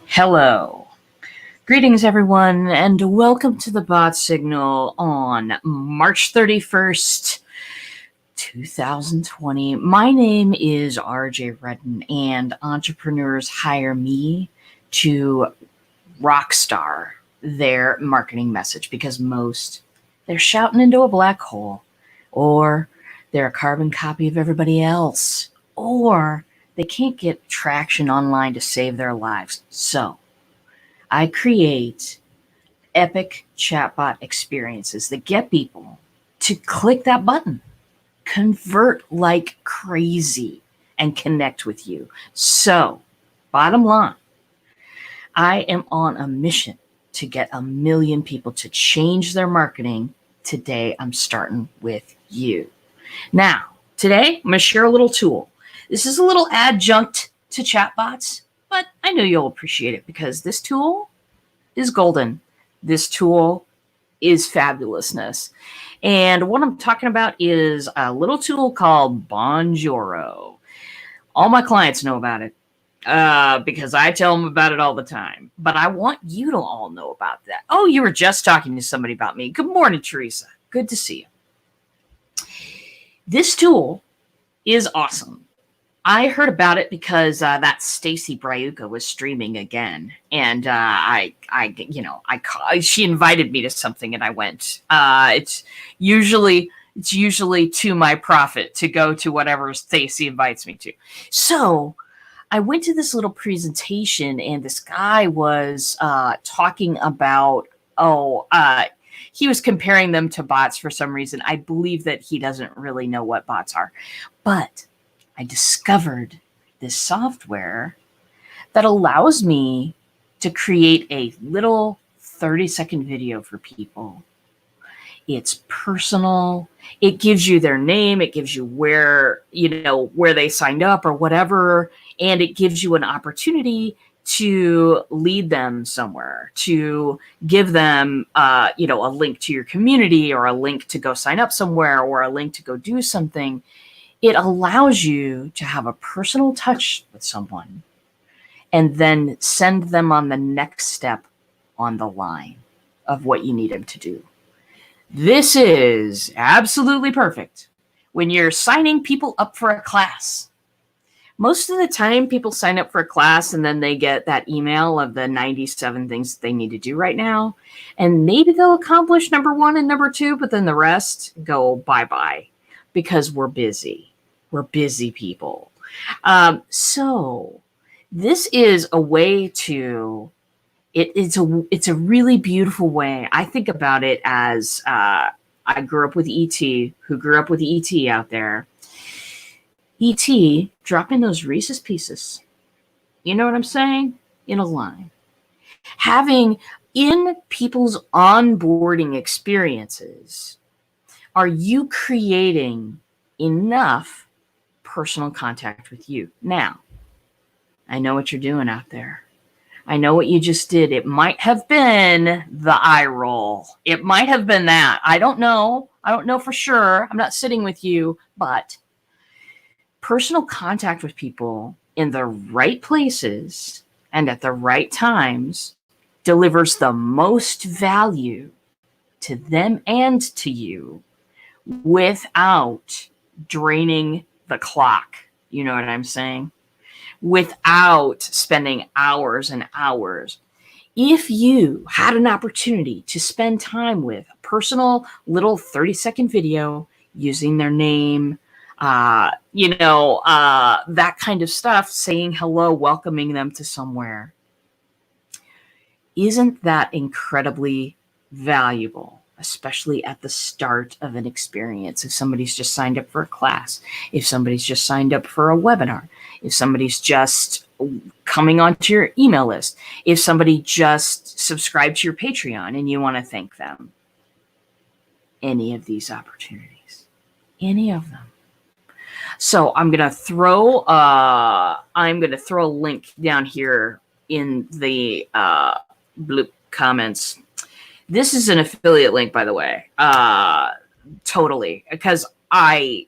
Hello. Greetings, everyone, and welcome to the Bot Signal on March 31st, 2020. My name is RJ Redden, and entrepreneurs hire me to rockstar their marketing message because most they're shouting into a black hole, or they're a carbon copy of everybody else, or they can't get traction online to save their lives. So I create epic chatbot experiences that get people to click that button, convert like crazy, and connect with you. So, bottom line, I am on a mission to get 1 million people to change their marketing. Today, I'm starting with you. Now, today, I'm going to share a little tool. This is a little adjunct to chatbots, but I know you'll appreciate it because this tool is golden. This tool is fabulousness. And what I'm talking about is a little tool called Bonjoro. All my clients know about it because I tell them about it all the time. But I want you to all know about that. Oh, you were just talking to somebody about me. Good morning, Teresa. Good to see you. This tool is awesome. I heard about it because that Stacy Bryuka was streaming again, and she invited me to something, and I went. It's usually to my profit to go to whatever Stacy invites me to. So I went to this little presentation, and this guy was talking about he was comparing them to bots for some reason. I believe that he doesn't really know what bots are, but I discovered this software that allows me to create a little 30-second video for people. It's personal. It gives you their name. It gives you where they signed up or whatever. And it gives you an opportunity to lead them somewhere, to give them, a link to your community, or a link to go sign up somewhere, or a link to go do something. It allows you to have a personal touch with someone and then send them on the next step on the line of what you need them to do. This is absolutely perfect when you're signing people up for a class. Most of the time, people sign up for a class and then they get that email of the 97 things they need to do right now. And maybe they'll accomplish number 1 and number 2, but then the rest go bye-bye because we're busy. We're busy people. So this is a way to, it's a really beautiful way. I think about it as, I grew up with E.T., who grew up with E.T. out there. E.T. dropping those Reese's Pieces. You know what I'm saying? In a line. Having in people's onboarding experiences, are you creating enough personal contact with you? Now, I know what you're doing out there. I know what you just did. It might have been the eye roll. It might have been that. I don't know. I don't know for sure. I'm not sitting with you, but personal contact with people in the right places and at the right times delivers the most value to them and to you without draining the clock. You know what I'm saying? Without spending hours and hours. If you had an opportunity to spend time with a personal little 30-second video using their name, that kind of stuff, saying hello, welcoming them to somewhere, isn't that incredibly valuable, especially at the start of an experience? If somebody's just signed up for a class, if somebody's just signed up for a webinar, if somebody's just coming onto your email list, if somebody just subscribed to your Patreon and you want to thank them, any of these opportunities, any of them. So I'm gonna throw a link down here in the bloop comments. This is an affiliate link, by the way. Totally, because I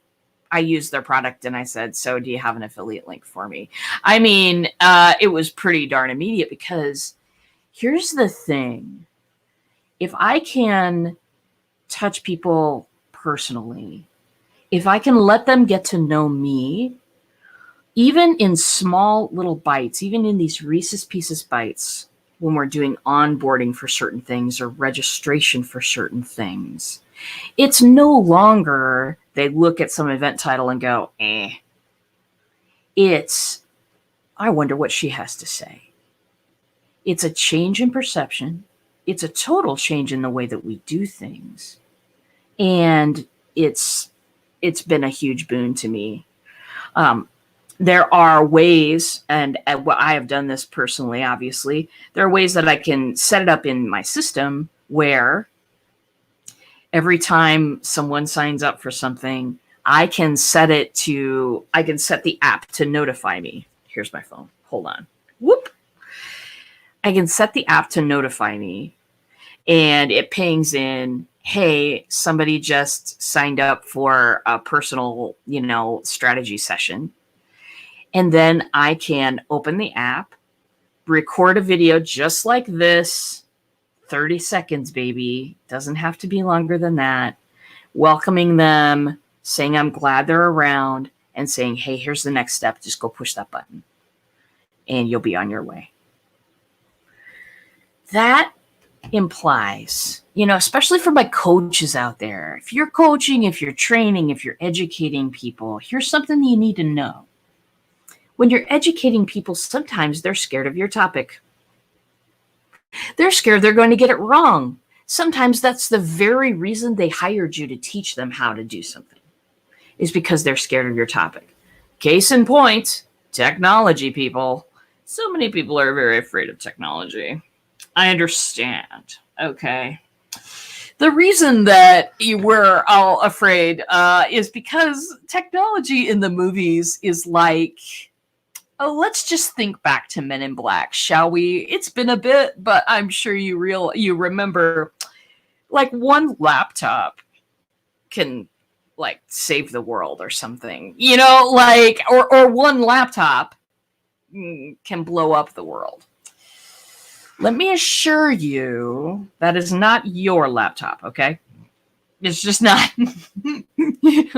I used their product and I said, so do you have an affiliate link for me? I mean, it was pretty darn immediate, because here's the thing. If I can touch people personally, if I can let them get to know me, even in small little bites, even in these Reese's Pieces bites, when we're doing onboarding for certain things or registration for certain things, it's no longer they look at some event title and go, eh. It's, I wonder what she has to say. It's a change in perception. It's a total change in the way that we do things. And it's been a huge boon to me. There are ways, and I have done this personally, obviously, there are ways that I can set it up in my system where every time someone signs up for something, I can set the app to notify me. Here's my phone. Hold on. Whoop. I can set the app to notify me, and it pings in, hey, somebody just signed up for a personal, strategy session. And then I can open the app, record a video just like this, 30 seconds, baby. Doesn't have to be longer than that. Welcoming them, saying I'm glad they're around, and saying, hey, here's the next step. Just go push that button, and you'll be on your way. That implies, especially for my coaches out there, if you're coaching, if you're training, if you're educating people, here's something you need to know. When you're educating people, sometimes they're scared of your topic. They're scared they're going to get it wrong. Sometimes that's the very reason they hired you to teach them how to do something, is because they're scared of your topic. Case in point, technology, people. So many people are very afraid of technology. I understand. Okay. The reason that you were all afraid is because technology in the movies is like, oh, let's just think back to Men in Black, shall we? It's been a bit, but I'm sure you remember, like, one laptop can like save the world or something, or one laptop can blow up the world. Let me assure you that is not your laptop, okay? It's just not.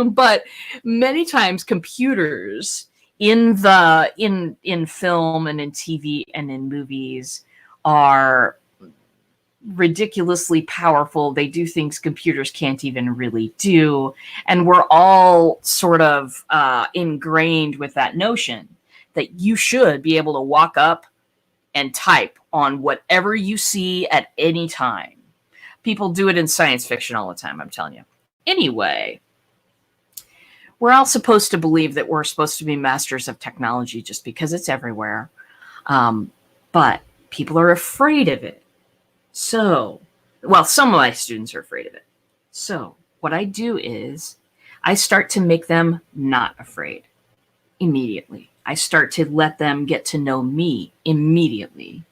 But many times computers in film and in TV and in movies are ridiculously powerful. They do things computers can't even really do. And we're all sort of ingrained with that notion that you should be able to walk up and type on whatever you see at any time. People do it in science fiction all the time, I'm telling you. Anyway, we're all supposed to believe that we're supposed to be masters of technology just because it's everywhere. But people are afraid of it. So, well, some of my students are afraid of it. So what I do is I start to make them not afraid immediately. I start to let them get to know me immediately.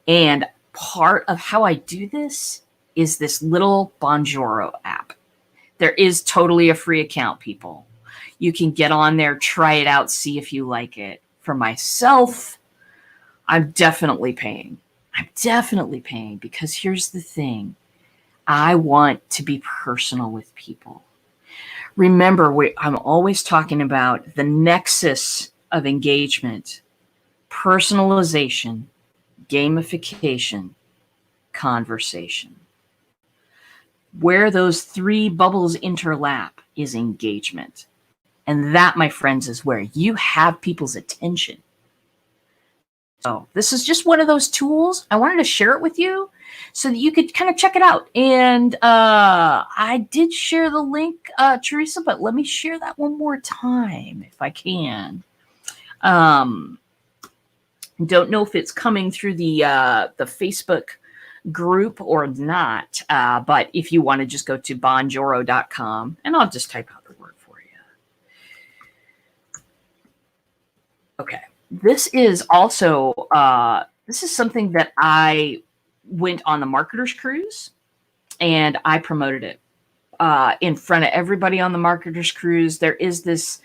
And part of how I do this is this little Bonjoro app. There is totally a free account, people. You can get on there, try it out, see if you like it. For myself, I'm definitely paying. Because here's the thing. I want to be personal with people. Remember, I'm always talking about the nexus of engagement, personalization, gamification, conversation. Where those three bubbles interlap is engagement. And that, my friends, is where you have people's attention. So this is just one of those tools. I wanted to share it with you so that you could kind of check it out. And I did share the link, Teresa, but let me share that one more time if I can. Don't know if it's coming through the Facebook group or not, but if you want to just go to bonjoro.com, and I'll just type out the word for you. Okay. This is also, this is something that I went on the Marketer's Cruise, and I promoted it. in front of everybody on the marketers cruise. There is this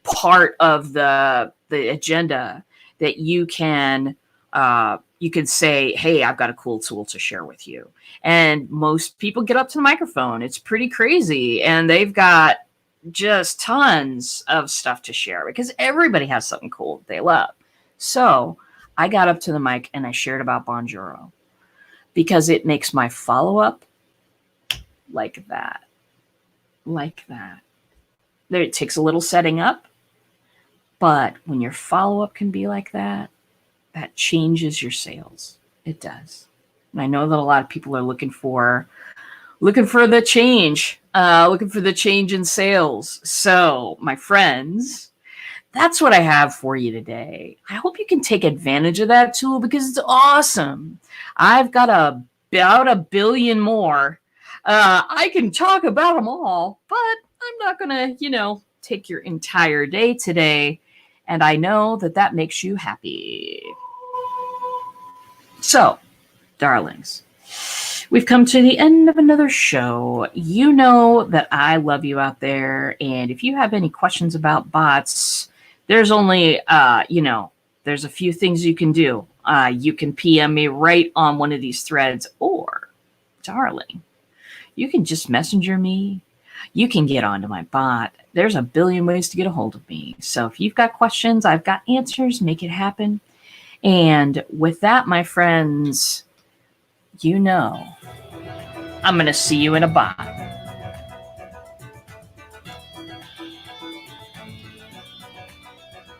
part of the agenda that you can say, hey, I've got a cool tool to share with you. And most people get up to the microphone. It's pretty crazy. And they've got just tons of stuff to share because everybody has something cool that they love. So I got up to the mic and I shared about Bonjoro because it makes my follow-up like that. Like that. There, it takes a little setting up, but when your follow-up can be like that, that changes your sales. It does. And I know that a lot of people are looking for the change, looking for the change in sales. So, my friends, that's what I have for you today. I hope you can take advantage of that tool because it's awesome. I've got about 1 billion more. I can talk about them all, but I'm not going to, take your entire day today. And I know that that makes you happy. So, darlings, we've come to the end of another show. You know that I love you out there. And if you have any questions about bots, there's only, there's a few things you can do. You can PM me right on one of these threads, or, darling, you can just messenger me. You can get onto my bot. There's 1 billion ways to get a hold of me. So if you've got questions, I've got answers. Make it happen. And with that, my friends, I'm going to see you in a bot.